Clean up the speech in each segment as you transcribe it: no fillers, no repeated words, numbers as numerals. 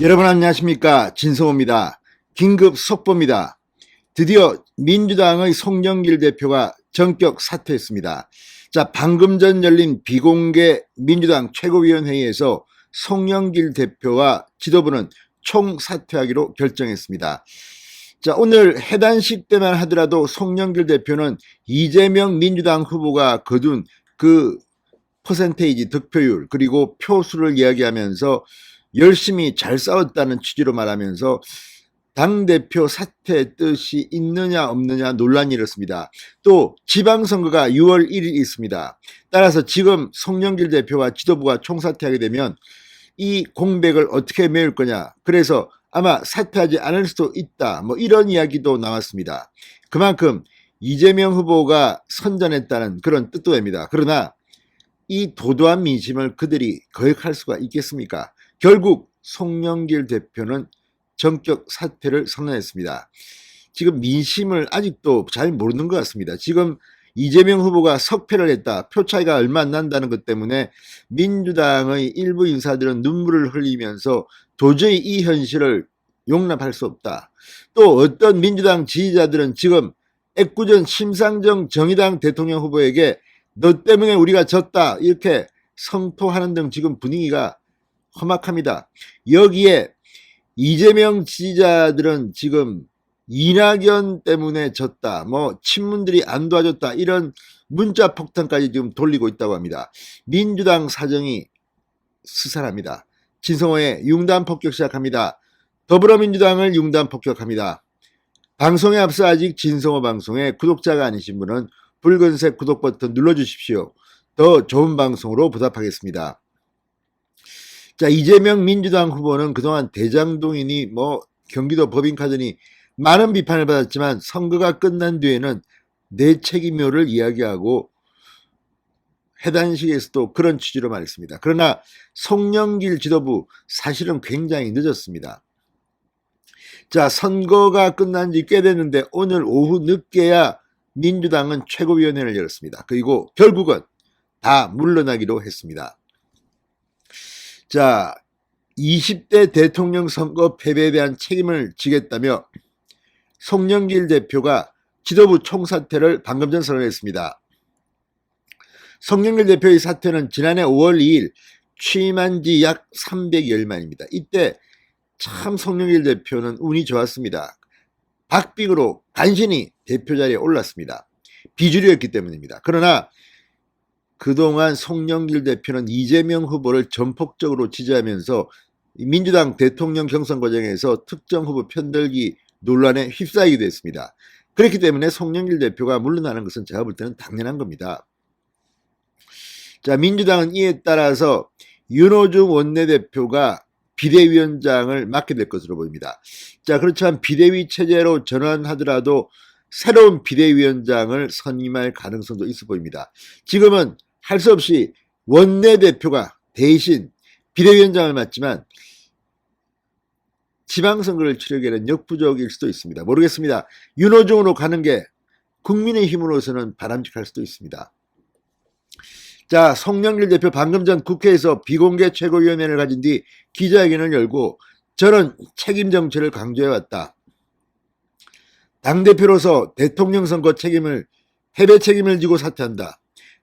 여러분 안녕하십니까, 진성호입니다. 긴급 속보입니다. 드디어 민주당의 송영길 대표가 전격 사퇴했습니다. 자, 방금 전 열린 비공개 민주당 최고위원회의에서 송영길 대표와 지도부는 총사퇴하기로 결정했습니다. 자, 오늘 해단식 때만 하더라도 송영길 대표는 이재명 민주당 후보가 거둔 그 퍼센테이지 득표율 그리고 표수를 이야기하면서 열심히 잘 싸웠다는 취지로 말하면서 당대표 사퇴 뜻이 있느냐 없느냐 논란이 일었습니다. 또 지방선거가 6월 1일 있습니다. 따라서 지금 송영길 대표와 지도부가 총사퇴하게 되면 이 공백을 어떻게 메울 거냐, 그래서 아마 사퇴하지 않을 수도 있다, 뭐 이런 이야기도 나왔습니다. 그만큼 이재명 후보가 선전했다는 그런 뜻도 됩니다. 그러나 이 도도한 민심을 그들이 거역할 수가 있겠습니까? 결국 송영길 대표는 전격 사퇴를 선언했습니다. 지금 민심을 아직도 잘 모르는 것 같습니다. 지금 이재명 후보가 석패를 했다, 표 차이가 얼마 안 난다는 것 때문에 민주당의 일부 인사들은 눈물을 흘리면서 도저히 이 현실을 용납할 수 없다. 또 어떤 민주당 지지자들은 지금 애꿎은 심상정 정의당 대통령 후보에게 너 때문에 우리가 졌다 이렇게 성토하는 등 지금 분위기가 험악합니다. 여기에 이재명 지지자들은 지금 이낙연 때문에 졌다, 뭐 친문들이 안 도와줬다, 이런 문자 폭탄까지 지금 돌리고 있다고 합니다. 민주당 사정이 스산합니다. 진성호의 융단 폭격 시작합니다. 더불어민주당을 융단 폭격합니다. 방송에 앞서 아직 진성호 방송에 구독자가 아니신 분은 붉은색 구독 버튼 눌러주십시오. 더 좋은 방송으로 보답하겠습니다. 자, 이재명 민주당 후보는 그동안 대장동이니 뭐 경기도 법인카드니 많은 비판을 받았지만 선거가 끝난 뒤에는 내 책임료를 이야기하고 해단식에서도 그런 취지로 말했습니다. 그러나 송영길 지도부 사실은 굉장히 늦었습니다. 자, 선거가 끝난 지 꽤 됐는데 오늘 오후 늦게야 민주당은 최고위원회를 열었습니다. 그리고 결국은 다 물러나기로 했습니다. 자, 20대 대통령 선거 패배에 대한 책임을 지겠다며 송영길 대표가 지도부 총사퇴를 방금 전 선언했습니다. 송영길 대표의 사퇴는 지난해 5월 2일 취임한 지 약 300여일 만입니다. 이때 참 송영길 대표는 운이 좋았습니다. 박빙으로 간신히 대표 자리에 올랐습니다. 비주류였기 때문입니다. 그러나 그동안 송영길 대표는 이재명 후보를 전폭적으로 지지하면서 민주당 대통령 경선 과정에서 특정 후보 편들기 논란에 휩싸이기도 했습니다. 그렇기 때문에 송영길 대표가 물러나는 것은 제가 볼 때는 당연한 겁니다. 자, 민주당은 이에 따라서 윤호중 원내대표가 비대위원장을 맡게 될 것으로 보입니다. 자, 그렇지만 비대위 체제로 전환하더라도 새로운 비대위원장을 선임할 가능성도 있어 보입니다. 지금은 할 수 없이 원내대표가 대신 비대위원장을 맡지만 지방선거를 치르기에는 역부족일 수도 있습니다. 모르겠습니다. 윤호중으로 가는 게 국민의힘으로서는 바람직할 수도 있습니다. 자, 송영길 대표 방금 전 국회에서 비공개 최고위원회를 가진 뒤 기자회견을 열고 저는 책임 정치를 강조해왔다. 당대표로서 대통령 선거 책임을, 패배 책임을 지고 사퇴한다.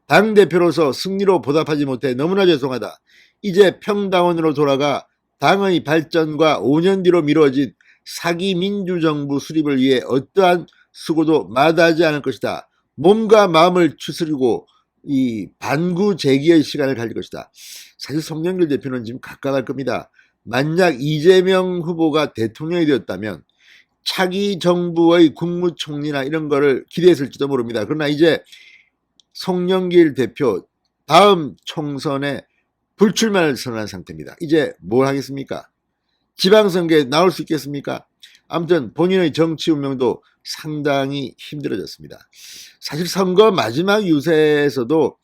당대표로서 승리로 보답하지 못해 너무나 죄송하다. 이제 평당원으로 돌아가 당의 발전과 5년 뒤로 미뤄진 사기 민주정부 수립을 위해 어떠한 수고도 마다하지 않을 것이다. 몸과 마음을 추스리고 이 반구 재기의 시간을 가질 것이다. 사실 송영길 대표는 지금 각각할 겁니다. 만약 이재명 후보가 대통령이 되었다면 차기 정부의 국무총리나 이런 거를 기대했을지도 모릅니다. 그러나 이제 송영길 대표 다음 총선에 불출마를 선언한 상태입니다. 이제 뭘 하겠습니까? 지방선거에 나올 수 있겠습니까? 아무튼 본인의 정치 운명도 상당히 힘들어졌습니다. 사실 선거 마지막 유세에서도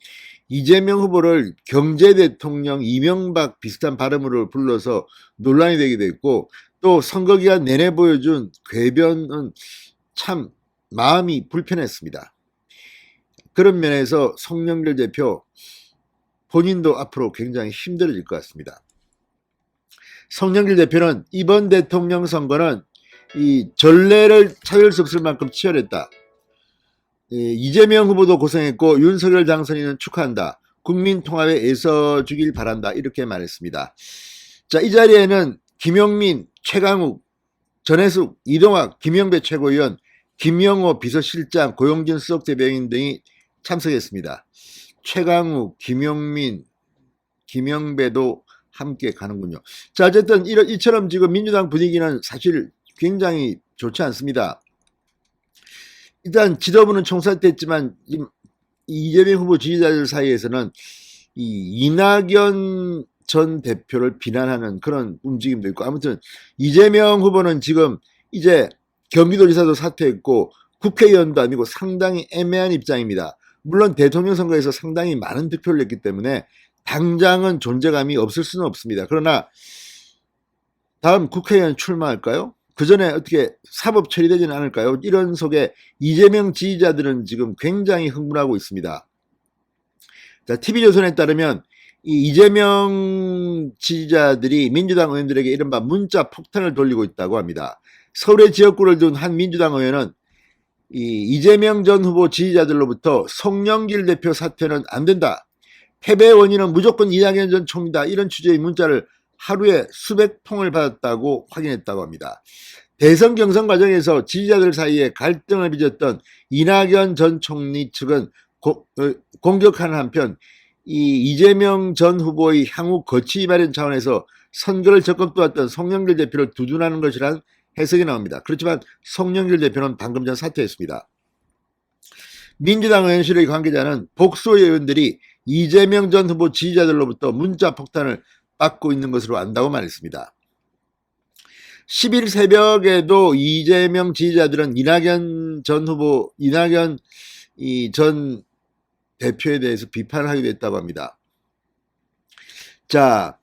이재명 후보를 경제대통령 이명박 비슷한 발음으로 불러서 논란이 되기도 했고, 또 선거기간 내내 보여준 궤변은 참 마음이 불편했습니다. 그런 면에서 송영길 대표 본인도 앞으로 굉장히 힘들어질 것 같습니다. 송영길 대표는 이번 대통령 선거는 이 전례를 찾을 수 없을 만큼 치열했다. 이재명 후보도 고생했고 윤석열 당선인은 축하한다. 국민 통합에 애써주길 바란다. 이렇게 말했습니다. 자, 이 자리에는 김용민, 최강욱, 전해숙, 이동학, 김영배 최고위원, 김영호 비서실장, 고용진 수석대변인 등이 참석했습니다. 최강욱, 김용민, 김영배도 함께 가는군요. 자, 어쨌든 이처럼 지금 민주당 분위기는 사실 굉장히 좋지 않습니다. 일단 지도부는 총선됐지만 이재명 후보 지지자들 사이에서는 이 이낙연 전 대표를 비난하는 그런 움직임도 있고, 아무튼 이재명 후보는 지금 이제 경기도지사도 사퇴했고 국회의원도 아니고 상당히 애매한 입장입니다. 물론 대통령 선거에서 상당히 많은 득표를 냈기 때문에 당장은 존재감이 없을 수는 없습니다. 그러나 다음 국회의원 출마할까요? 그 전에 어떻게 사법 처리되지는 않을까요? 이런 속에 이재명 지지자들은 지금 굉장히 흥분하고 있습니다. 자, TV조선에 따르면 이 이재명 지지자들이 민주당 의원들에게 이른바 문자 폭탄을 돌리고 있다고 합니다. 서울의 지역구를 둔 한 민주당 의원은 이재명 전 후보 지지자들로부터 송영길 대표 사퇴는 안 된다. 패배 원인은 무조건 이낙연 전 총리다. 이런 취지의 문자를 하루에 수백 통을 받았다고 확인했다고 합니다. 대선 경선 과정에서 지지자들 사이에 갈등을 빚었던 이낙연 전 총리 측은 공격하는 한편 이재명 전 후보의 향후 거치 마련 차원에서 선거를 적극 도왔던 송영길 대표를 두둔하는 것이란 해석이 나옵니다. 그렇지만 송영길 대표는 방금 전 사퇴했습니다. 민주당 의원실의 관계자는 복수의 의원들이 이재명 전 후보 지지자들로부터 문자 폭탄을 받고 있는 것으로 안다고 말했습니다. 10일 새벽에도 이재명 지지자들은 이낙연 전 대표에 대해서 비판을 하기도 했다고 합니다. 자,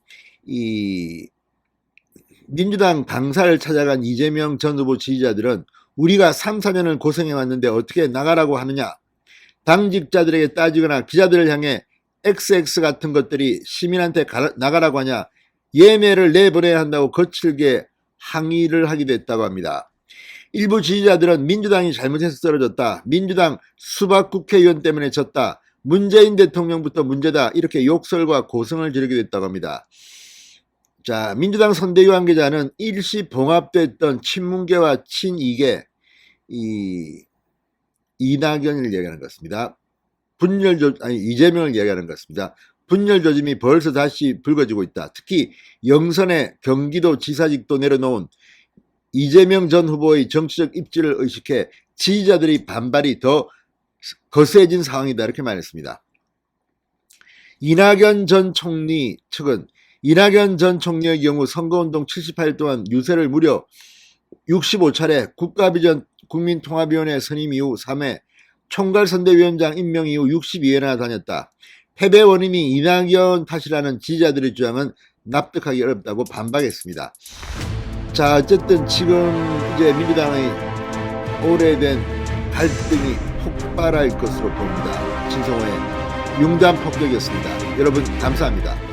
민주당 당사를 찾아간 이재명 전 후보 지지자들은 우리가 3, 4년을 고생해왔는데 어떻게 나가라고 하느냐. 당직자들에게 따지거나 기자들을 향해 XX 같은 것들이 시민한테 나가라고 하냐. 예매를 내보내야 한다고 거칠게 항의를 하기도 했다고 합니다. 일부 지지자들은 민주당이 잘못해서 떨어졌다. 민주당 수박 국회의원 때문에 졌다. 문재인 대통령부터 문제다. 이렇게 욕설과 고성을 지르기도 했다고 합니다. 자, 민주당 선대위 관계자는 일시 봉합됐던 친문계와 친이계 이낙연을 얘기하는 것 같습니다. 이재명을 얘기하는 것 같습니다. 분열 조짐이 벌써 다시 불거지고 있다. 특히 영선의 경기도 지사직도 내려놓은 이재명 전 후보의 정치적 입지를 의식해 지지자들의 반발이 더 거세진 상황이다. 이렇게 말했습니다. 이낙연 전 총리 측은 이낙연 전 총리의 경우 선거운동 78일 동안 유세를 무려 65차례, 국가비전 국민통합위원회 선임 이후 3회, 총괄선대위원장 임명 이후 62회나 다녔다. 패배 원인이 이낙연 탓이라는 지지자들의 주장은 납득하기 어렵다고 반박했습니다. 자, 어쨌든 지금 이제 민주당의 오래된 갈등이 폭발할 것으로 보입니다. 진성호의 융단 폭격이었습니다. 여러분 감사합니다.